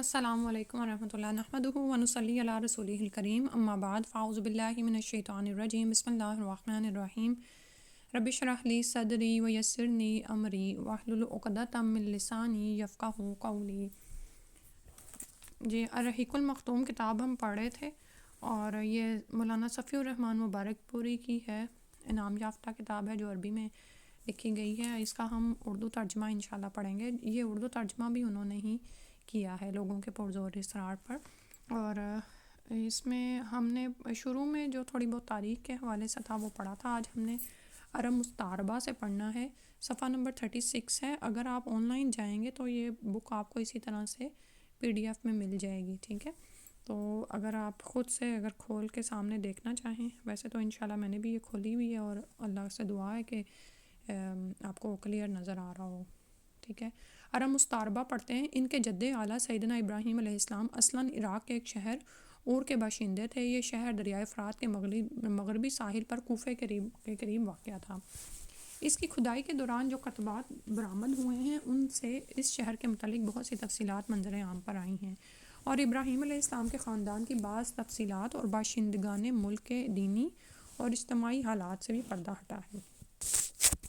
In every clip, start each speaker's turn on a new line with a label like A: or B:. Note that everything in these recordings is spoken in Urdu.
A: السلام علیکم ورحمۃ اللہ نحمدہ ونصلی علی رسولہ الکریم اما بعد فاعوذ باللہ من الشیطان الرجیم بسم اللہ الرحمن الرحیم رب اشرح لی صدری ویسرنی امری واحلل عقدۃ من لسانی یفقہوا قولی۔ جی الرحیق المختوم کتاب ہم پڑھ رہے تھے اور یہ مولانا صفی الرحمن مبارک پوری کی ہے، انعام یافتہ کتاب ہے جو عربی میں لکھی گئی ہے۔ اس کا ہم اردو ترجمہ انشاءاللہ پڑھیں گے۔ یہ اردو ترجمہ بھی انہوں نے ہی کیا ہے لوگوں کے پرزور اصرار پر، اور اس میں ہم نے شروع میں جو تھوڑی بہت تاریخ کے حوالے سے تھا وہ پڑھا تھا۔ آج ہم نے عرب مستعربہ سے پڑھنا ہے، صفحہ نمبر 36 ہے۔ اگر آپ آن لائن جائیں گے تو یہ بک آپ کو اسی طرح سے PDF میں مل جائے گی، ٹھیک ہے؟ تو اگر آپ خود سے اگر کھول کے سامنے دیکھنا چاہیں، ویسے تو انشاءاللہ میں نے بھی یہ کھولی ہوئی ہے اور اللہ سے دعا ہے کہ آپ کو کلیئر نظر آ رہا ہو، ٹھیک ہے؟ عرب مستعربہ پڑھتے ہیں۔ ان کے جد اعلیٰ سیدنا ابراہیم علیہ السلام اصلاً عراق کے ایک شہر اور کے باشندے تھے۔ یہ شہر دریائے فرات کے مغربی ساحل پر کوفے کے قریب واقع تھا۔ اس کی کھدائی کے دوران جو کتبات برآمد ہوئے ہیں ان سے اس شہر کے متعلق بہت سی تفصیلات منظر عام پر آئی ہیں، اور ابراہیم علیہ السلام کے خاندان کی بعض تفصیلات اور باشندگان ملک کے دینی اور اجتماعی حالات سے بھی پردہ ہٹا ہے۔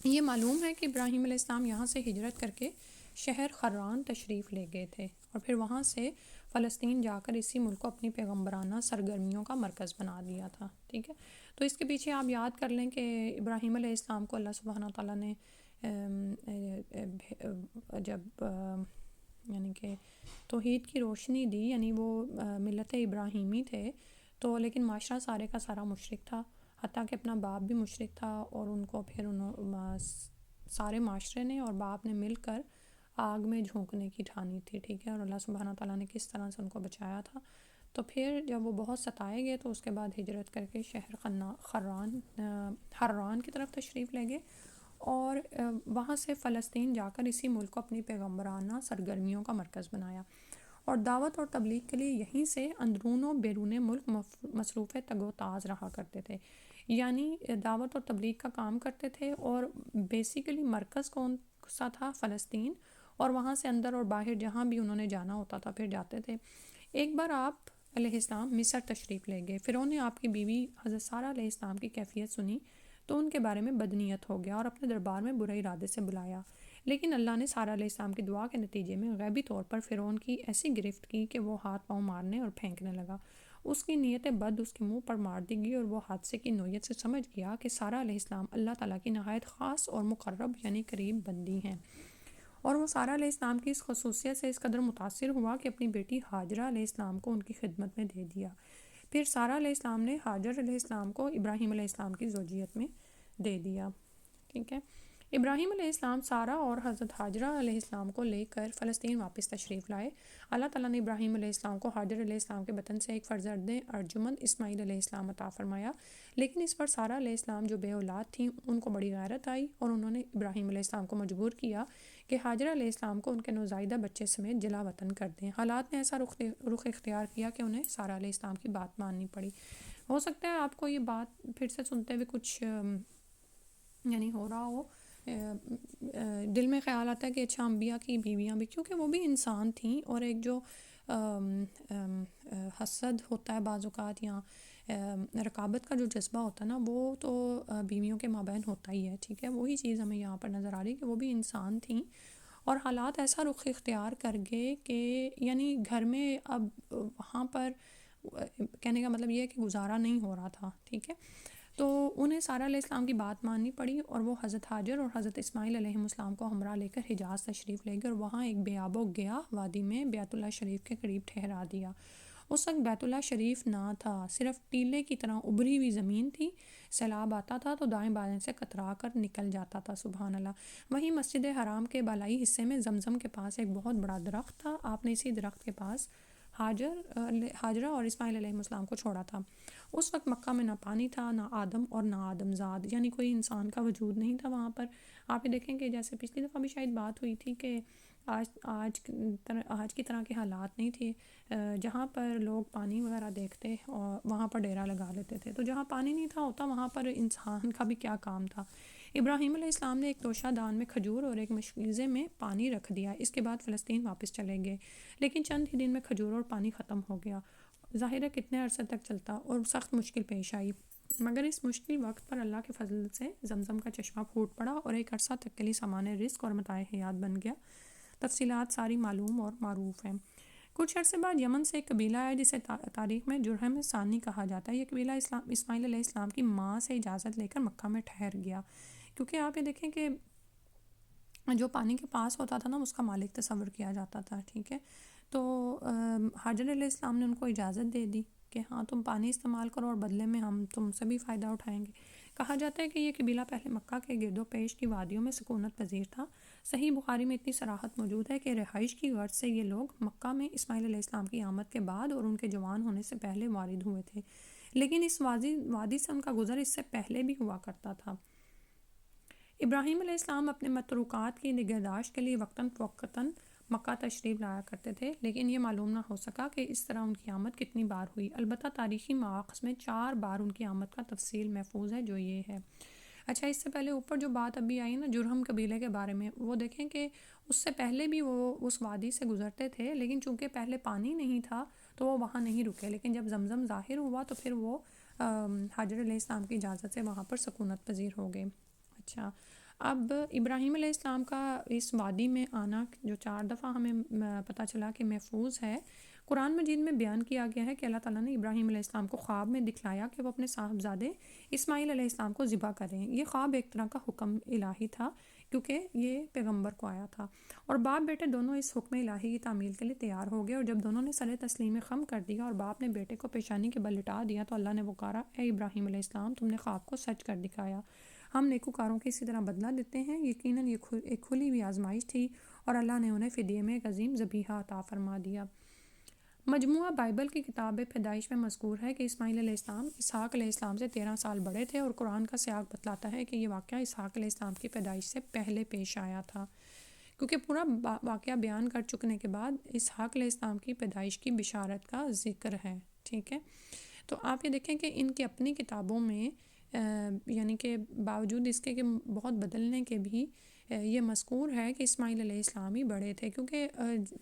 A: یہ معلوم ہے کہ ابراہیم علیہ السلام یہاں سے ہجرت کر کے شہر خران تشریف لے گئے تھے اور پھر وہاں سے فلسطین جا کر اسی ملک کو اپنی پیغمبرانہ سرگرمیوں کا مرکز بنا دیا تھا، ٹھیک ہے؟ تو اس کے پیچھے آپ یاد کر لیں کہ ابراہیم علیہ السلام کو اللہ سبحانہ تعالیٰ نے جب یعنی کہ توحید کی روشنی دی، یعنی وہ ملت ابراہیمی تھے تو لیکن معاشرہ سارے کا سارا مشرک تھا، حتیٰ کہ اپنا باپ بھی مشرک تھا، اور ان کو پھر سارے معاشرے نے اور باپ نے مل کر آگ میں جھونکنے کی ٹھانی تھی، ٹھیک ہے؟ اور اللہ سبحانہ تعالیٰ نے کس طرح سے ان کو بچایا تھا۔ تو پھر جب وہ بہت ستائے گئے تو اس کے بعد ہجرت کر کے شہر حران کی طرف تشریف لے گئے، اور وہاں سے فلسطین جا کر اسی ملک کو اپنی پیغمبرانہ سرگرمیوں کا مرکز بنایا، اور دعوت اور تبلیغ کے لیے یہیں سے اندرون و بیرون ملک مصروف تگ و تاز رہا کرتے تھے، یعنی دعوت اور تبلیغ کا کام کرتے تھے، اور بیسیکلی مرکز کون سا تھا؟ فلسطین، اور وہاں سے اندر اور باہر جہاں بھی انہوں نے جانا ہوتا تھا پھر جاتے تھے۔ ایک بار آپ علیہ السلام مصر تشریف لے گئے، فرعون نے آپ کی بیوی حضرت سارہ علیہ السلام کی کیفیت سنی تو ان کے بارے میں بدنیت ہو گیا اور اپنے دربار میں برے ارادے سے بلایا، لیکن اللہ نے سارہ علیہ السلام کی دعا کے نتیجے میں غیبی طور پر فرعون کی ایسی گرفت کی کہ وہ ہاتھ پاؤں مارنے اور پھینکنے لگا۔ اس کی نیت بد اس کے منہ پر مار دی گئی، اور وہ حادثے کی نوعیت سے سمجھ گیا کہ سارہ علیہ السلام اللہ تعالیٰ کی نہایت خاص اور مقرب یعنی قریب بندی ہیں، اور وہ سارہ علیہ السلام کی اس خصوصیت سے اس قدر متاثر ہوا کہ اپنی بیٹی ہاجرہ علیہ السلام کو ان کی خدمت میں دے دیا۔ پھر سارہ علیہ السلام نے ہاجر علیہ السلام کو ابراہیم علیہ السلام کی زوجیت میں دے دیا، ٹھیک ہے؟ ابراہیم علیہ السلام سارہ اور حضرت ہاجرہ علیہ السلام کو لے کر فلسطین واپس تشریف لائے۔ اللہ تعالیٰ نے ابراہیم علیہ السلام کو ہاجر علیہ السلام کے بطن سے ایک فرزند ارجمند اسماعیل علیہ السلام عطا فرمایا، لیکن اس پر سارہ علیہ السلام جو بے اولاد تھیں ان کو بڑی غیرت آئی، اور انہوں نے ابراہیم علیہ السلام کو مجبور کیا کہ ہاجرہ علیہ السلام کو ان کے نوزائیدہ بچے سمیت جلا وطن کر دیں۔ حالات نے ایسا رخ اختیار کیا کہ انہیں سارہ علیہ السلام کی بات ماننی پڑی۔ ہو سکتا ہے آپ کو یہ بات پھر سے سنتے ہوئے کچھ یعنی ہو رہا ہو، دل میں خیال آتا ہے کہ اچھا انبیاء کی بیویاں بھی، کیونکہ وہ بھی انسان تھیں، اور ایک جو حسد ہوتا ہے بعض اوقات یا رقابت کا جو جذبہ ہوتا ہے نا، وہ تو بیویوں کے مابین ہوتا ہی ہے، ٹھیک ہے؟ وہی چیز ہمیں یہاں پر نظر آ رہی ہے کہ وہ بھی انسان تھیں، اور حالات ایسا رخ اختیار کر گئے کہ یعنی گھر میں اب وہاں پر کہنے کا مطلب یہ ہے کہ گزارا نہیں ہو رہا تھا، ٹھیک ہے؟ تو انہیں سارہ علیہ السلام کی بات ماننی پڑی، اور وہ حضرت ہاجر اور حضرت اسماعیل علیہ السلام کو ہمراہ لے کر حجاز تشریف لے گئے، اور وہاں ایک بے آب و گیاہ وادی میں بیت اللہ شریف کے قریب ٹھہرا دیا۔ اس وقت بیت اللہ شریف نہ تھا، صرف ٹیلے کی طرح ابری ہوئی زمین تھی، سیلاب آتا تھا تو دائیں بائیں سے کترا کر نکل جاتا تھا، سبحان اللہ۔ وہیں مسجد حرام کے بالائی حصے میں زمزم کے پاس ایک بہت بڑا درخت تھا، آپ نے اسی درخت کے پاس ہاجرہ اور اسماعیل علیہ السلام کو چھوڑا تھا۔ اس وقت مکہ میں نہ پانی تھا، نہ آدم اور نہ آدم زاد، یعنی کوئی انسان کا وجود نہیں تھا وہاں پر۔ آپ یہ دیکھیں کہ جیسے پچھلی دفعہ بھی شاید بات ہوئی تھی کہ آج کی طرح کے حالات نہیں تھے، جہاں پر لوگ پانی وغیرہ دیکھتے اور وہاں پر ڈیرا لگا لیتے تھے، تو جہاں پانی نہیں تھا ہوتا وہاں پر انسان کا بھی کیا کام تھا۔ ابراہیم علیہ السلام نے ایک توشہ دان میں کھجور اور ایک مشکیزے میں پانی رکھ دیا، اس کے بعد فلسطین واپس چلے گئے، لیکن چند ہی دن میں کھجور اور پانی ختم ہو گیا۔ ظاہر ہے کتنے عرصے تک چلتا اور سخت مشکل پیش آئی، مگر اس مشکل وقت پر اللہ کے فضل سے زمزم کا چشمہ پھوٹ پڑا اور ایک عرصہ تک کے لیے سامان رزق اور متاع حیات بن گیا۔ تفصیلات ساری معلوم اور معروف ہیں۔ کچھ عرصے بعد یمن سے ایک قبیلہ آیا جسے تاریخ میں جرہم ثانی کہا جاتا ہے۔ یہ قبیلہ اسماعیل علیہ السلام کی ماں سے اجازت لے کر مکہ میں ٹھہر گیا، کیونکہ آپ یہ دیکھیں کہ جو پانی کے پاس ہوتا تھا نا اس کا مالک تصور کیا جاتا تھا، ٹھیک ہے۔ تو حاجر علیہ السلام نے ان کو اجازت دے دی کہ ہاں تم پانی استعمال کرو اور بدلے میں ہم تم سے بھی فائدہ اٹھائیں گے۔ کہا جاتا ہے کہ یہ قبیلہ پہلے مکہ کے گرد و پیش کی وادیوں میں سکونت پذیر تھا۔ صحیح بخاری میں اتنی صراحت موجود ہے کہ رہائش کی غرض سے یہ لوگ مکہ میں اسماعیل علیہ السلام کی آمد کے بعد اور ان کے جوان ہونے سے پہلے وارد ہوئے تھے، لیکن اس وادی سے ان کا گزر اس سے پہلے بھی ہوا کرتا تھا۔ ابراہیم علیہ السلام اپنے متروکات کی نگہداشت کے لیے وقتاً فوقتاً مکہ تشریف لایا کرتے تھے، لیکن یہ معلوم نہ ہو سکا کہ اس طرح ان کی آمد کتنی بار ہوئی۔ البتہ تاریخی مآخذ میں 4 بار ان کی آمد کا تفصیل محفوظ ہے، جو یہ ہے۔ اچھا، اس سے پہلے اوپر جو بات ابھی آئی نا جرہم قبیلے کے بارے میں، وہ دیکھیں کہ اس سے پہلے بھی وہ اس وادی سے گزرتے تھے، لیکن چونکہ پہلے پانی نہیں تھا تو وہ وہاں نہیں رکے، لیکن جب زمزم ظاہر ہوا تو پھر وہ حاجر علیہ السلام کی اجازت سے وہاں پر سکونت پذیر ہو گئے۔ اچھا، اب ابراہیم علیہ السلام کا اس وادی میں آنا جو 4 دفعہ ہمیں پتہ چلا کہ محفوظ ہے، قرآن مجید میں بیان کیا گیا ہے کہ اللہ تعالیٰ نے ابراہیم علیہ السلام کو خواب میں دکھلایا کہ وہ اپنے صاحبزادے اسماعیل علیہ السلام کو ذبح کریں۔ یہ خواب ایک طرح کا حکم الہی تھا، کیونکہ یہ پیغمبر کو آیا تھا، اور باپ بیٹے دونوں اس حکم الہی کی تعمیل کے لیے تیار ہو گئے، اور جب دونوں نے سر تسلیم خم کر دیا اور باپ نے بیٹے کو پیشانی کے بل لٹا دیا تو اللہ نے پکارا، اے ابراہیم علیہ السلام، تم نے خواب کو سچ کر دکھایا، ہم نیکوکاروں کی اسی طرح بدلہ دیتے ہیں۔ یقیناً یہ ایک کھلی ہوئی آزمائش تھی اور اللہ نے انہیں فدیے میں ایک عظیم ذبیحہ عطا فرما دیا۔ مجموعہ بائبل کی کتاب پیدائش میں مذکور ہے کہ اسماعیل علیہ السلام اسحاق علیہ السلام سے 13 سال بڑے تھے، اور قرآن کا سیاق بتلاتا ہے کہ یہ واقعہ اسحاق علیہ السلام کی پیدائش سے پہلے پیش آیا تھا، کیونکہ پورا واقعہ بیان کر چکنے کے بعد اسحاق علیہ السلام کی پیدائش کی بشارت کا ذکر ہے، ٹھیک ہے۔ تو آپ یہ دیکھیں کہ ان کی اپنی کتابوں میں یعنی کہ باوجود اس کے کہ بہت بدلنے کے بھی یہ مذکور ہے کہ اسماعیل علیہ السلام ہی بڑے تھے، کیونکہ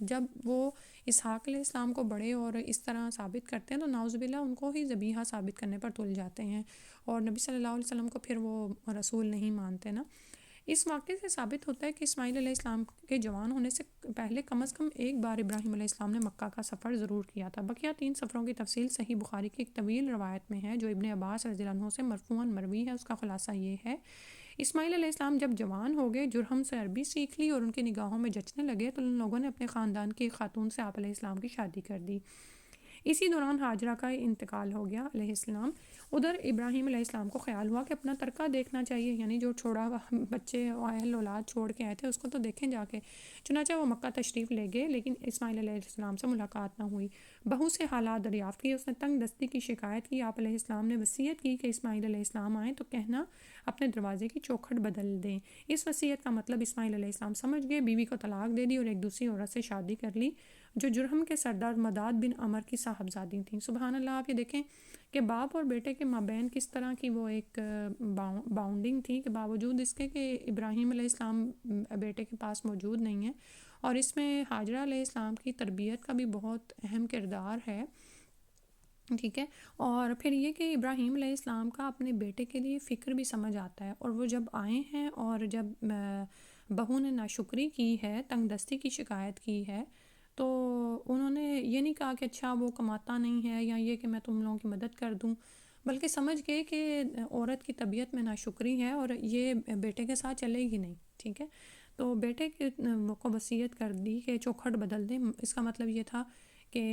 A: جب وہ اسحاق علیہ السلام کو بڑے اور اس طرح ثابت کرتے ہیں تو نعوذ باللہ ان کو ہی ذبیحہ ثابت کرنے پر تل جاتے ہیں، اور نبی صلی اللہ علیہ وسلم کو پھر وہ رسول نہیں مانتے نا۔ اس واقعے سے ثابت ہوتا ہے کہ اسماعیل علیہ السلام کے جوان ہونے سے پہلے کم از کم ایک بار ابراہیم علیہ السلام نے مکہ کا سفر ضرور کیا تھا۔ بقیہ 3 سفروں کی تفصیل صحیح بخاری کی ایک طویل روایت میں ہے جو ابن عباس رضی اللہ عنہ سے مرفوعاً مروی ہے۔ اس کا خلاصہ یہ ہے، اسماعیل علیہ السلام جب جوان ہو گئے، جرہم سے عربی سیکھ لی اور ان کی نگاہوں میں جچنے لگے تو ان لوگوں نے اپنے خاندان کی ایک خاتون سے آپ علیہ السلام کی شادی کر دی۔ اسی دوران ہاجرہ کا انتقال ہو گیا علیہ السلام۔ ادھر ابراہیم علیہ السلام کو خیال ہوا کہ اپنا ترکہ دیکھنا چاہیے، یعنی جو چھوڑا بچے اہل اولاد چھوڑ کے آئے تھے اس کو تو دیکھیں جا کے، چنانچہ وہ مکہ تشریف لے گئے، لیکن اسماعیل علیہ السلام سے ملاقات نہ ہوئی۔ بہو سے حالات دریافت کیے، اس نے تنگ دستی کی شکایت کی۔ آپ علیہ السلام نے وصیت کی کہ اسماعیل علیہ السلام آئیں تو کہنا اپنے دروازے کی چوکھٹ بدل دیں۔ اس وصیت کا مطلب اسماعیل علیہ السلام سمجھ گئے، بیوی کو طلاق دے دی اور ایک دوسری عورت سے شادی کر لی جو جرہم کے سردار مداد بن عمر کی صاحبزادی تھیں۔ سبحان اللہ، آپ یہ دیکھیں کہ باپ اور بیٹے کے مابین کس طرح کی وہ ایک باؤنڈنگ تھی کہ باوجود اس کے کہ ابراہیم علیہ السلام بیٹے کے پاس موجود نہیں ہیں، اور اس میں ہاجرہ علیہ السلام کی تربیت کا بھی بہت اہم کردار ہے، ٹھیک ہے۔ اور پھر یہ کہ ابراہیم علیہ السلام کا اپنے بیٹے کے لیے فکر بھی سمجھ آتا ہے، اور وہ جب آئے ہیں اور جب بہو نے ناشکری کی ہے، تنگ دستی کی شکایت کی ہے، تو انہوں نے یہ نہیں کہا کہ اچھا وہ کماتا نہیں ہے یا یہ کہ میں تم لوگوں کی مدد کر دوں، بلکہ سمجھ گئے کہ عورت کی طبیعت میں ناشکری ہے اور یہ بیٹے کے ساتھ چلے گی نہیں، ٹھیک ہے۔ تو بیٹے کو وصیت کر دی کہ چوکھٹ بدل دیں، اس کا مطلب یہ تھا کہ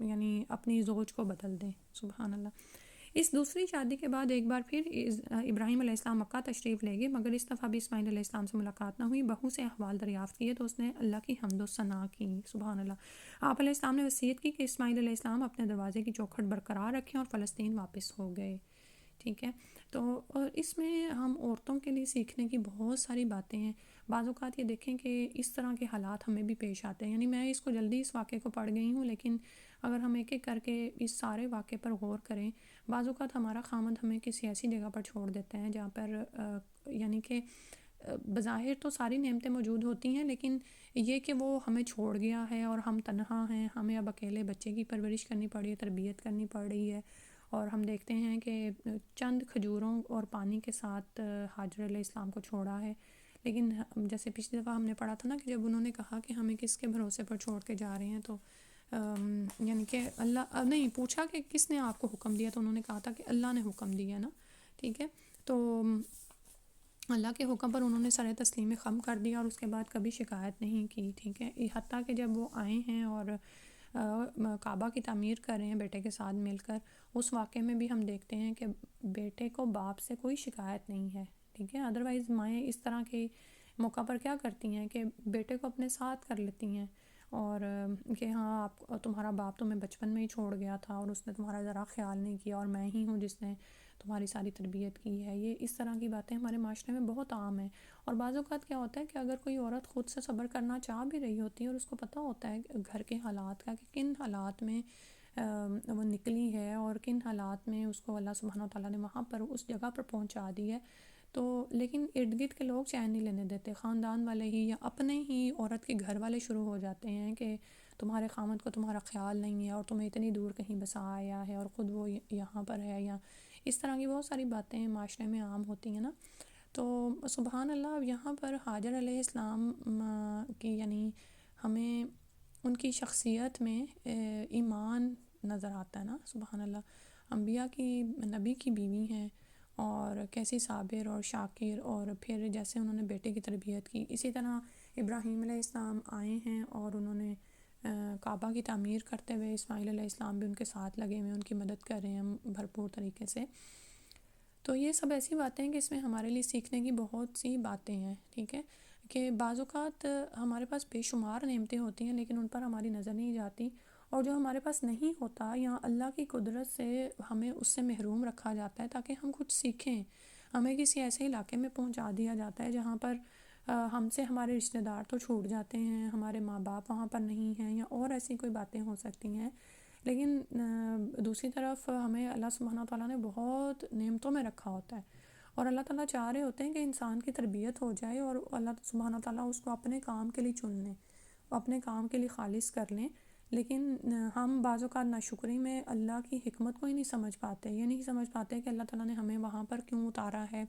A: یعنی اپنی زوج کو بدل دیں، سبحان اللہ۔ اس دوسری شادی کے بعد ایک بار پھر ابراہیم علیہ السلام مکہ تشریف لے گئے، مگر اس دفعہ بھی اسماعیل علیہ السلام سے ملاقات نہ ہوئی۔ بہو سے احوال دریافت کیے تو اس نے اللہ کی حمد و ثنا کی، سبحان اللہ۔ آپ علیہ السلام نے وصیت کی کہ اسماعیل علیہ السلام اپنے دروازے کی چوکھٹ برقرار رکھیں اور فلسطین واپس ہو گئے، ٹھیک ہے. تو اور اس میں ہم عورتوں کے لیے سیکھنے کی بہت ساری باتیں ہیں. بعض اوقات یہ دیکھیں کہ اس طرح کے حالات ہمیں بھی پیش آتے ہیں. یعنی میں اس کو جلدی اس واقعے کو پڑھ گئی ہوں، لیکن اگر ہم ایک ایک کر کے اس سارے واقعے پر غور کریں، بعض اوقات ہمارا خامند ہمیں کسی ایسی جگہ پر چھوڑ دیتے ہیں جہاں پر یعنی کہ بظاہر تو ساری نعمتیں موجود ہوتی ہیں، لیکن یہ کہ وہ ہمیں چھوڑ گیا ہے اور ہم تنہا ہیں، ہمیں اب اکیلے بچے کی پرورش کرنی پڑی ہے، تربیت کرنی پڑ رہی ہے. اور ہم دیکھتے ہیں کہ چند کھجوروں اور پانی کے ساتھ حاجر علیہ السلام کو چھوڑا ہے. لیکن جیسے پچھلی دفعہ ہم نے پڑھا تھا نا کہ جب انہوں نے کہا کہ ہمیں کس کے بھروسے پر چھوڑ کے جا رہے ہیں، تو یعنی کہ اللہ نہیں پوچھا کہ کس نے آپ کو حکم دیا، تو انہوں نے کہا تھا کہ اللہ نے حکم دیا نا. ٹھیک ہے. تو اللہ کے حکم پر انہوں نے سر تسلیم خم کر دیا اور اس کے بعد کبھی شکایت نہیں کی. ٹھیک ہے. حتیٰ کہ جب وہ آئے ہیں اور کعبہ کی تعمیر کر رہے ہیں بیٹے کے ساتھ مل کر، اس واقعے میں بھی ہم دیکھتے ہیں کہ بیٹے کو باپ سے کوئی شکایت نہیں ہے. ٹھیک ہے. ادروائز مائیں اس طرح کے موقع پر کیا کرتی ہیں کہ بیٹے کو اپنے ساتھ کر لیتی ہیں، اور کہ ہاں آپ تمہارا باپ تمہیں بچپن میں ہی چھوڑ گیا تھا اور اس نے تمہارا ذرا خیال نہیں کیا، اور میں ہی ہوں جس نے تمہاری ساری تربیت کی ہے. یہ اس طرح کی باتیں ہمارے معاشرے میں بہت عام ہیں. اور بعض اوقات کیا ہوتا ہے کہ اگر کوئی عورت خود سے صبر کرنا چاہ بھی رہی ہوتی ہے اور اس کو پتہ ہوتا ہے گھر کے حالات کا کہ کن حالات میں وہ نکلی ہے اور کن حالات میں اس کو اللہ سبحانہ وتعالیٰ نے وہاں پر اس جگہ پر پہنچا دی ہے، تو لیکن ارد گرد کے لوگ چین نہیں لینے دیتے. خاندان والے ہی یا اپنے ہی عورت کے گھر والے شروع ہو جاتے ہیں کہ تمہارے خامد کو تمہارا خیال نہیں ہے اور تمہیں اتنی دور کہیں بسا آیا ہے اور خود وہ یہاں پر ہے، یا اس طرح کی بہت ساری باتیں معاشرے میں عام ہوتی ہیں نا. تو سبحان اللہ. اب یہاں پر حاجر علیہ السلام کی یعنی ہمیں ان کی شخصیت میں ایمان نظر آتا ہے نا. سبحان اللہ. انبیاء کی نبی کی بیوی ہیں اور کیسی صابر اور شاکر، اور پھر جیسے انہوں نے بیٹے کی تربیت کی، اسی طرح ابراہیم علیہ السلام آئے ہیں اور انہوں نے کعبہ کی تعمیر کرتے ہوئے اسماعیل علیہ السلام بھی ان کے ساتھ لگے ہوئے ہیں، ان کی مدد کر رہے ہیں بھرپور طریقے سے. تو یہ سب ایسی باتیں ہیں کہ اس میں ہمارے لیے سیکھنے کی بہت سی باتیں ہیں. ٹھیک ہے. کہ بعض اوقات ہمارے پاس بے شمار نعمتیں ہوتی ہیں لیکن ان پر ہماری نظر نہیں جاتی، اور جو ہمارے پاس نہیں ہوتا یا اللہ کی قدرت سے ہمیں اس سے محروم رکھا جاتا ہے تاکہ ہم کچھ سیکھیں. ہمیں کسی ایسے علاقے میں پہنچا دیا جاتا ہے جہاں پر ہم سے ہمارے رشتہ دار تو چھوٹ جاتے ہیں، ہمارے ماں باپ وہاں پر نہیں ہیں، یا اور ایسی کوئی باتیں ہو سکتی ہیں. لیکن دوسری طرف ہمیں اللہ سبحانہ تعالیٰ نے بہت نعمتوں میں رکھا ہوتا ہے، اور اللہ تعالیٰ چاہ رہے ہوتے ہیں کہ انسان کی تربیت ہو جائے اور اللہ سبحانہ تعالیٰ اس کو اپنے کام کے لیے چن لیں، اپنے کام کے لیے خالص کر لیں. لیکن ہم بعض اوقات ناشکری میں اللہ کی حکمت کو ہی نہیں سمجھ پاتے. یہ نہیں سمجھ پاتے کہ اللہ تعالیٰ نے ہمیں وہاں پر کیوں اتارا ہے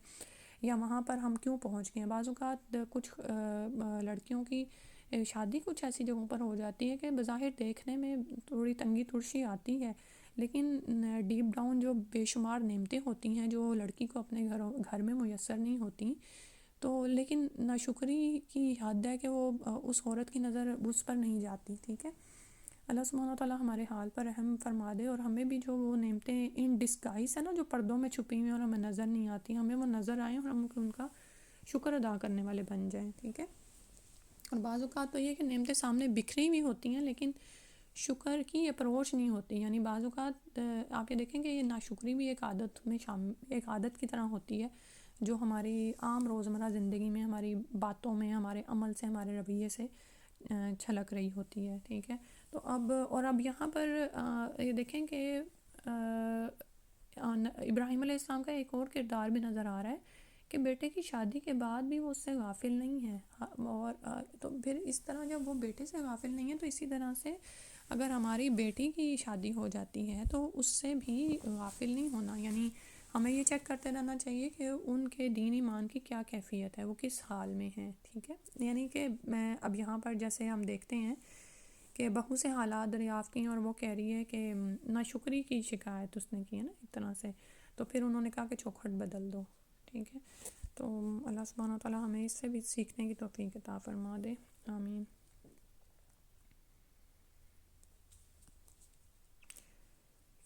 A: یا وہاں پر ہم کیوں پہنچ گئے ہیں. بعض اوقات کچھ لڑکیوں کی شادی کچھ ایسی جگہوں پر ہو جاتی ہے کہ بظاہر دیکھنے میں تھوڑی تنگی ترشی آتی ہے، لیکن ڈیپ ڈاؤن جو بے شمار نعمتیں ہوتی ہیں جو لڑکی کو اپنے گھر میں میسر نہیں ہوتی، تو لیکن ناشکری کی حد ہے کہ وہ اس عورت کی نظر اس پر نہیں جاتی. ٹھیک ہے. اللہ سبحانہ تعالیٰ ہمارے حال پر رحم فرما دے اور ہمیں بھی جو وہ نعمتیں ان ڈسگائز ہے نا جو پردوں میں چھپی ہوئی ہیں اور ہمیں نظر نہیں آتی، ہمیں وہ نظر آئیں اور ہم ان کا شکر ادا کرنے والے بن جائیں. ٹھیک ہے. اور بعض اوقات تو یہ کہ نعمتیں سامنے بکھری ہوئی ہوتی ہیں لیکن شکر کی اپروچ نہیں ہوتی. یعنی بعض اوقات آپ یہ دیکھیں کہ یہ ناشکری بھی ایک عادت میں ایک عادت کی طرح ہوتی ہے جو ہماری عام روزمرہ زندگی میں ہماری باتوں میں ہمارے عمل سے ہمارے رویے سے چھلک رہی ہوتی ہے. ٹھیک ہے. تو اب یہاں پر یہ دیکھیں کہ ابراہیم علیہ السلام کا ایک اور کردار بھی نظر آ رہا ہے کہ بیٹے کی شادی کے بعد بھی وہ اس سے غافل نہیں ہے. اور تو پھر اس طرح جب وہ بیٹے سے غافل نہیں ہے تو اسی طرح سے اگر ہماری بیٹی کی شادی ہو جاتی ہے تو اس سے بھی غافل نہیں ہونا. یعنی ہمیں یہ چیک کرتے رہنا چاہیے کہ ان کے دین ایمان کی کیا کیفیت ہے، وہ کس حال میں ہیں. ٹھیک ہے. یعنی کہ میں اب یہاں پر جیسے ہم دیکھتے ہیں کہ بہو سے حالات دریافت کی اور وہ کہہ رہی ہے کہ ناشکری کی شکایت اس نے کی ہے نا ایک طرح سے، تو پھر انہوں نے کہا کہ چوکھٹ بدل دو. ٹھیک ہے. تو اللہ سبحانہ تعالیٰ ہمیں اس سے بھی سیکھنے کی توفیق عطا فرما دے. آمین.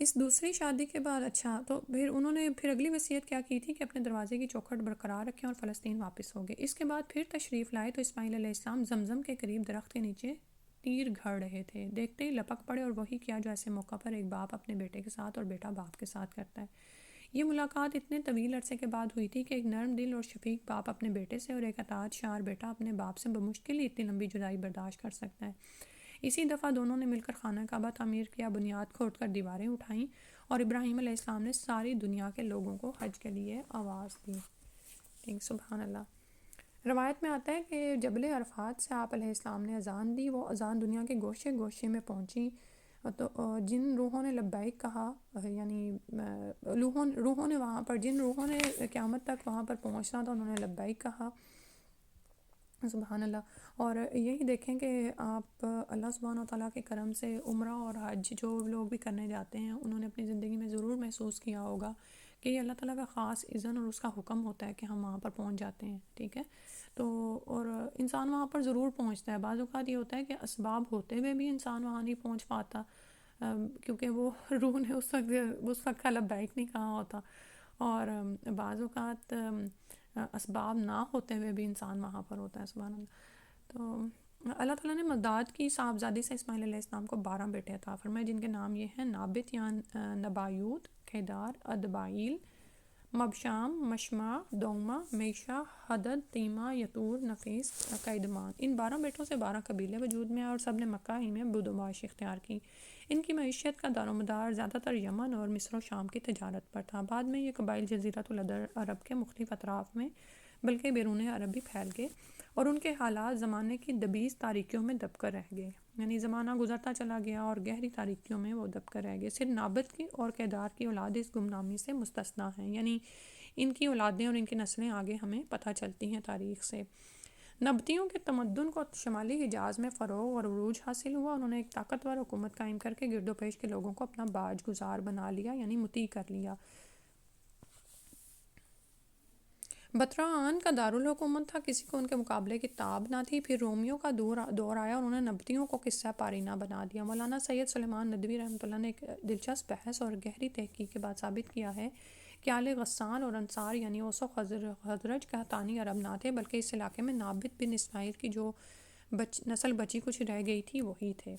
A: اس دوسری شادی کے بعد تو پھر انہوں نے اگلی وصیت کیا کی تھی کہ اپنے دروازے کی چوکھٹ برقرار رکھیں اور فلسطین واپس ہو گئے. اس کے بعد پھر تشریف لائے تو اسماعیل علیہ السلام زمزم کے قریب درخت کے نیچے تیر گھڑ رہے تھے. دیکھتے ہی لپک پڑے اور وہی کیا جو ایسے موقع پر ایک باپ اپنے بیٹے کے ساتھ اور بیٹا باپ کے ساتھ کرتا ہے. یہ ملاقات اتنے طویل عرصے کے بعد ہوئی تھی کہ ایک نرم دل اور شفیق باپ اپنے بیٹے سے اور ایک اطاعت شعار بیٹا اپنے باپ سے بمشکل ہی اتنی لمبی جدائی برداشت کر سکتا ہے۔ اسی دفعہ دونوں نے مل کر خانہ کعبہ تعمیر کیا، بنیاد کھود کر دیواریں اٹھائیں، اور ابراہیم علیہ السلام نے ساری دنیا کے لوگوں کو حج کے لیے آواز دی۔ سبحان اللہ۔ روایت میں آتا ہے کہ جبل عرفات سے آپ علیہ السلام نے اذان دی، وہ اذان دنیا کے گوشے گوشے میں پہنچی، تو جن روحوں نے لبیک کہا، یعنی روحوں نے وہاں پر، جن روحوں نے قیامت تک وہاں پر پہنچنا تھا انہوں نے لبیک کہا، سبحان اللہ۔ اور یہی دیکھیں کہ آپ اللہ سبحانہ و تعالیٰ کے کرم سے عمرہ اور حج جو لوگ بھی کرنے جاتے ہیں انہوں نے اپنی زندگی میں ضرور محسوس کیا ہوگا کہ یہ اللہ تعالیٰ کا خاص اذن اور اس کا حکم ہوتا ہے کہ ہم وہاں پر پہنچ جاتے ہیں، ٹھیک ہے۔ تو اور انسان وہاں پر ضرور پہنچتا ہے۔ بعض اوقات یہ ہوتا ہے کہ اسباب ہوتے ہوئے بھی انسان وہاں نہیں پہنچ پاتا، کیونکہ وہ روح نے اس وقت کا لبیک نہیں کہا ہوتا، اور بعض اوقات اسباب نہ ہوتے ہوئے بھی انسان وہاں پر ہوتا ہے، سبحان اللہ۔ تو اللہ تعالیٰ نے مداد کی صاحبزادی سے اسماعیل علیہ السلام کو 12 بیٹے عطا فرمائے، جن کے نام یہ ہیں نابت یا نبایوت، کیدار، ادبائیل، مبشام، مشمع، دوما، میشا، حدد، تیمہ، یتور، نفیس، قیدمان۔ ان 12 بیٹوں سے 12 قبیلے وجود میں آئے اور سب نے مکہ ہی میں بدوباش اختیار کی۔ ان کی معیشت کا دار و مدار زیادہ تر یمن اور مصر و شام کی تجارت پر تھا۔ بعد میں یہ قبائل جزیرۃ العرب کے مختلف اطراف میں بلکہ بیرون عرب بھی پھیل گئے، اور ان کے حالات زمانے کی دبیز تاریکیوں میں دب کر رہ گئے، یعنی زمانہ گزرتا چلا گیا اور گہری تاریکیوں میں وہ دب کر رہ گئے۔ صرف نابت کی اور کیدار کی اولاد اس گمنامی سے مستثنیٰ ہیں، یعنی ان کی اولادیں اور ان کی نسلیں آگے ہمیں پتہ چلتی ہیں تاریخ سے۔ نبطیوں کے تمدن کو شمالی حجاز میں فروغ اور عروج حاصل ہوا۔ انہوں نے ایک طاقتور حکومت قائم کر کے گرد و پیش کے لوگوں کو اپنا باج گزار بنا لیا، یعنی مطیع کر لیا۔ بطران کا دارالحکومت تھا، کسی کو ان کے مقابلے کی تاب نہ تھی۔ پھر رومیوں کا دور آیا اور انہوں نے نبطیوں کو قصہ پارینہ بنا دیا۔ مولانا سید سلیمان ندوی رحمۃ اللہ نے ایک دلچسپ بحث اور گہری تحقیق کے بعد ثابت کیا ہے کہ آل غسان اور انصار یعنی اوس و خزرج قحطانی عرب نہ تھے، بلکہ اس علاقے میں نابت بن اسماعیل کی جو نسل بچی کچھ رہ گئی تھی وہی تھے۔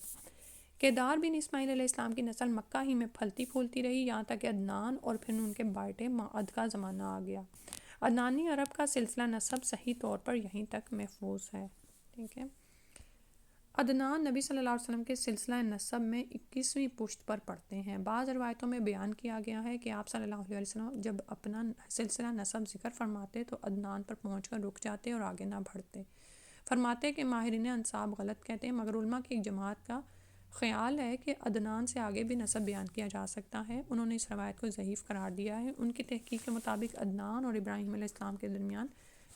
A: کیدار بن اسماعیل علیہ السلام کی نسل مکہ ہی میں پھلتی پھولتی رہی، یہاں تک کہ عدنان اور پھر ان کے بیٹے معد کا زمانہ آ گیا۔ عدنانی عرب کا سلسلہ نسب صحیح طور پر یہیں تک محفوظ ہے، ٹھیک ہے۔ عدنان نبی صلی اللہ علیہ وسلم کے سلسلہ نسب میں 21ویں پشت پر پڑھتے ہیں۔ بعض روایتوں میں بیان کیا گیا ہے کہ آپ صلی اللہ علیہ وسلم جب اپنا سلسلہ نسب ذکر فرماتے تو عدنان پر پہنچ کر رک جاتے اور آگے نہ بڑھتے۔ فرماتے کہ ماہرین انساب غلط کہتے ہیں، مگر علماء کی ایک جماعت کا خیال ہے کہ عدنان سے آگے بھی نسب بیان کیا جا سکتا ہے۔ انہوں نے اس روایت کو ضعیف قرار دیا ہے۔ ان کی تحقیق کے مطابق عدنان اور ابراہیم علیہ السلام کے درمیان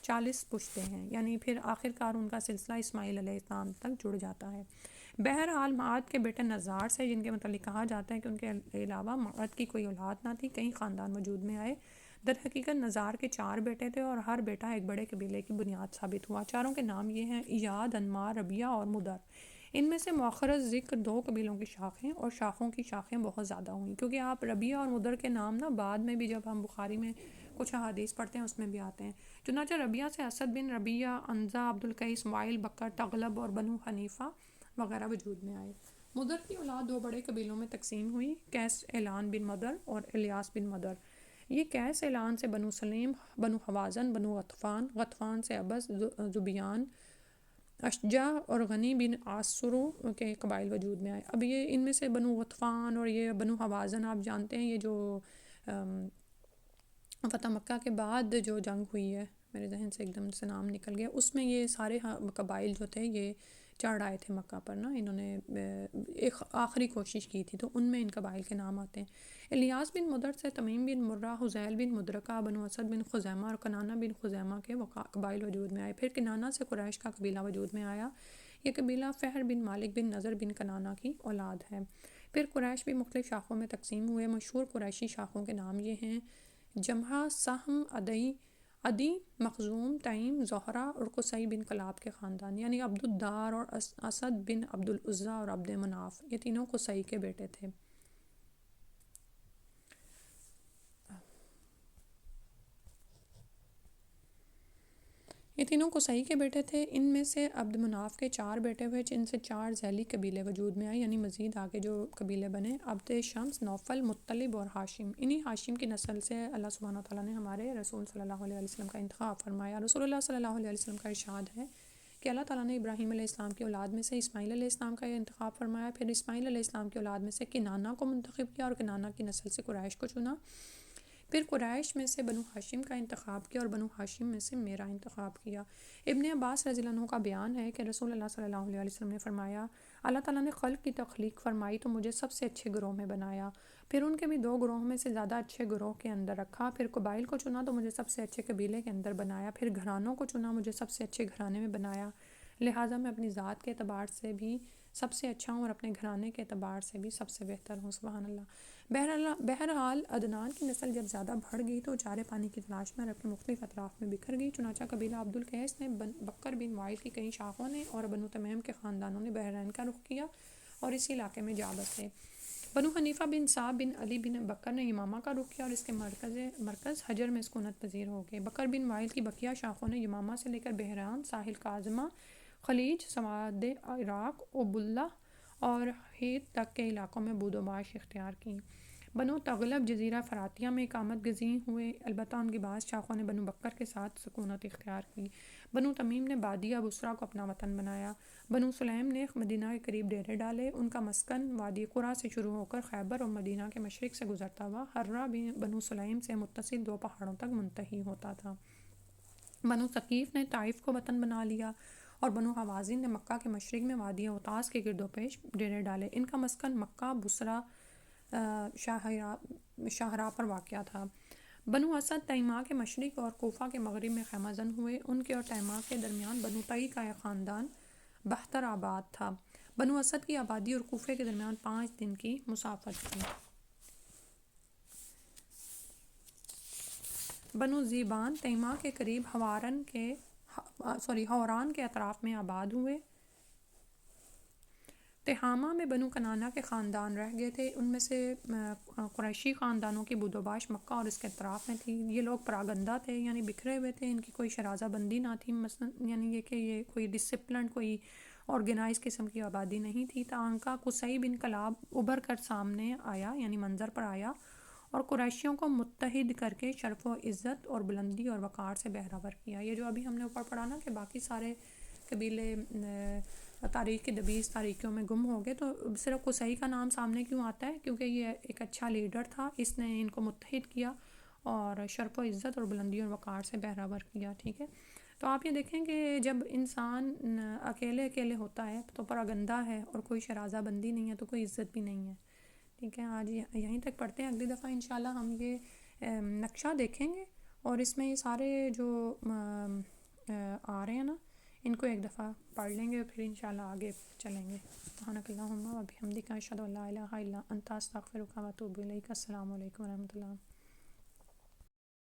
A: 40 پشتیں ہیں، یعنی پھر آخر کار ان کا سلسلہ اسماعیل علیہ السلام تک جڑ جاتا ہے۔ بہرحال معد کے بیٹے نزار سے، جن کے متعلق کہا جاتا ہے کہ ان کے علاوہ معد کی کوئی اولاد نہ تھی، کئی خاندان وجود میں آئے۔ در حقیقت نزار کے 4 بیٹے تھے اور ہر بیٹا ایک بڑے قبیلے کی بنیاد ثابت ہوا۔ چاروں کے نام یہ ہیں: ایاد، انمار، ربیہ اور مدر۔ ان میں سے مؤخرت ذکر 2 قبیلوں کی شاخیں اور شاخوں کی شاخیں بہت زیادہ ہوئیں، کیونکہ آپ ربیہ اور مدر کے نام نا بعد میں بھی جب ہم بخاری میں کچھ احادیث پڑھتے ہیں اس میں بھی آتے ہیں۔ چنانچہ ربیہ سے اسد بن ربیہ، انزا، عبدالقیس، وائل، بکر، تغلب اور بنو حنیفہ وغیرہ وجود میں آئے۔ مدر کی اولاد 2 بڑے قبیلوں میں تقسیم ہوئی: قیس اعلان بن مدر اور الیاس بن مدر۔ یہ قیس اعلان سے بنو سلیم، بنو حوازن، بنو غطفان، غطفان سے ابس، ذبیان، اشجع اور غنی بن عاصرو کے قبائل وجود میں آئے۔ اب یہ ان میں سے بنو غطفان اور یہ بنو حوازن آپ جانتے ہیں، یہ جو فتح مکہ کے بعد جو جنگ ہوئی ہے، میرے ذہن سے ایک دم سے نام نکل گیا، اس میں یہ سارے قبائل جو تھے یہ چڑھ آئے تھے مکہ پر نا، انہوں نے ایک آخری کوشش کی تھی، تو ان میں ان قبائل کے نام آتے ہیں۔ الیاس بن مدر سے تمیم بن مرہ، حذیل بن مدرکہ، بنو اسد بن خزیمہ اور کنانہ بن خزیمہ کے قبائل وجود میں آئے۔ پھر کنانہ سے قریش کا قبیلہ وجود میں آیا۔ یہ قبیلہ فہر بن مالک بن نضر بن کنانہ کی اولاد ہے۔ پھر قریش بھی مختلف شاخوں میں تقسیم ہوئے۔ مشہور قریشی شاخوں کے نام یہ ہیں: جمحہ، سہم، عدی، مخزوم، تیم، زہرہ اور قصی بن کلاب کے خاندان، یعنی عبد الدار اور اسد بن عبد العزیٰ اور عبد مناف، یہ تینوں قصی کے بیٹے تھے۔ یہ تینوں قصی کے بیٹے تھے. ان میں سے عبد مناف کے 4 بیٹے ہوئے جن سے 4 ذیلی قبیلے وجود میں آئے، یعنی مزید آگے جو قبیلے بنے: عبد شمس، نوفل، مطلب اور ہاشم. انہی ہاشم کی نسل سے اللہ سبحانہ وتعالیٰ نے ہمارے رسول صلی اللہ علیہ وسلم کا انتخاب فرمایا. رسول اللہ صلی اللہ علیہ وسلم کا ارشاد ہے کہ اللہ تعالیٰ نے ابراہیم علیہ السلام کی اولاد میں سے اسماعیل علیہ السلام کا انتخاب فرمایا، پھر اسماعیل علیہ السلام کی اولاد میں سے کنانہ کو منتخب کیا اور کنانہ کی نسل سے قریش کو چنا، پھر قریش میں سے بنو ہاشم کا انتخاب کیا اور بنو ہاشم میں سے میرا انتخاب کیا. ابن عباس رضی اللہ عنہ کا بیان ہے کہ رسول اللہ صلی اللہ علیہ وسلم نے فرمایا، اللہ تعالیٰ نے خلق کی تخلیق فرمائی تو مجھے سب سے اچھے گروہ میں بنایا، پھر ان کے بھی 2 گروہ میں سے زیادہ اچھے گروہ کے اندر رکھا، پھر قبائل کو چنا تو مجھے سب سے اچھے قبیلے کے اندر بنایا، پھر گھرانوں کو چنا، مجھے سب سے اچھے گھرانے میں بنایا، لہٰذا میں اپنی ذات کے اعتبار سے بھی سب سے اچھا ہوں اور اپنے گھرانے کے اعتبار سے بھی سب سے بہتر ہوں. سبحان اللہ. بہرحال عدنان کی نسل جب زیادہ بڑھ گئی تو چارے پانی کی تلاش میں اپنے مختلف اطراف میں بکھر گئی. چنانچہ قبیلہ عبد القیس نے بکر بن وائل کی کئی شاخوں نے اور بنو تمیم کے خاندانوں نے بحرین کا رخ کیا اور اسی علاقے میں جا بسے. بنو حنیفہ بن صعب بن علی بن بکر نے یمامہ کا رخ کیا اور اس کے مرکز حجر میں سکونت پذیر ہو گئے. بکر بن وائل کی بقیہ شاخوں نے یمامہ سے لے کر بحران، ساحل کاظمہ، خلیج، سواد عراق، ابواللہ اور ہیت تک کے علاقوں میں بود و باش اختیار کی. بنو تغلب جزیرہ فراتیہ میں اقامت گزین ہوئے، البتہ ان کی بعض شاخوں نے بنو بکر کے ساتھ سکونت اختیار کی. بنو تمیم نے بادیہ بصرہ کو اپنا وطن بنایا. بنو سلیم نے مدینہ کے قریب ڈیرے ڈالے. ان کا مسکن وادی قرا سے شروع ہو کر خیبر اور مدینہ کے مشرق سے گزرتا ہوا حرہ بنو سلیم سے متصل 2 پہاڑوں تک منتہی ہوتا تھا. بنو ثقیف نے طائف کو وطن بنا لیا اور بنو حوازن نے مکہ کے مشرق میں وادی اوتاس کے گرد و پیش ڈیرے ڈالے. ان کا مسکن مکہ، بصرہ، شاہراہ پر واقع تھا. بنو اسد تیماء کے مشرق اور کوفہ کے مغرب میں خیمہ زن ہوئے. ان کے اور تیماء کے درمیان بنو تئی کا ایک خاندان بہتر آباد تھا. بنو اسد کی آبادی اور کوفے کے درمیان 5 دن کی مسافت تھی. بنو زیبان تیماء کے قریب حوران کے اطراف میں آباد ہوئے. تہامہ میں بنو کنانہ کے خاندان رہ گئے تھے. ان میں سے قریشی خاندانوں کی بود و باش مکہ اور اس کے اطراف میں تھی. یہ لوگ پراگندہ تھے، یعنی بکھرے ہوئے تھے. ان کی کوئی شرازہ بندی نہ تھی، مثلا یعنی یہ کہ یہ کوئی ڈسپلنڈ، کوئی آرگنائز قسم کی آبادی نہیں تھی. تانکہ قصی بن کلاب ابھر کر سامنے آیا، یعنی منظر پر آیا اور قریشیوں کو متحد کر کے شرف و عزت اور بلندی اور وقار سے بہرور کیا. یہ جو ابھی ہم نے اوپر پڑھا نا کہ باقی سارے قبیلے تاریخ کی 20 تاریخیوں میں گم ہو گئے، تو صرف قصی کا نام سامنے کیوں آتا ہے؟ کیونکہ یہ ایک اچھا لیڈر تھا، اس نے ان کو متحد کیا اور شرف و عزت اور بلندی اور وقار سے بہرور کیا. ٹھیک ہے، تو آپ یہ دیکھیں کہ جب انسان اکیلے ہوتا ہے تو پراگندہ ہے اور کوئی شرازہ بندی نہیں ہے تو کوئی عزت بھی نہیں ہے. ٹھیک ہے، آج یہیں تک پڑھتے ہیں. اگلی دفعہ انشاءاللہ ہم یہ نقشہ دیکھیں گے اور اس میں یہ سارے جو آ رہے ہیں نا، ان کو ایک دفعہ پڑھ لیں گے، پھر انشاءاللہ آگے چلیں گے. سبحانک اللہم و بحمدک، اشہد ان لا الہ الا انت، استغفرک و اتوب الیک. السلام علیکم و رحمۃ اللہ.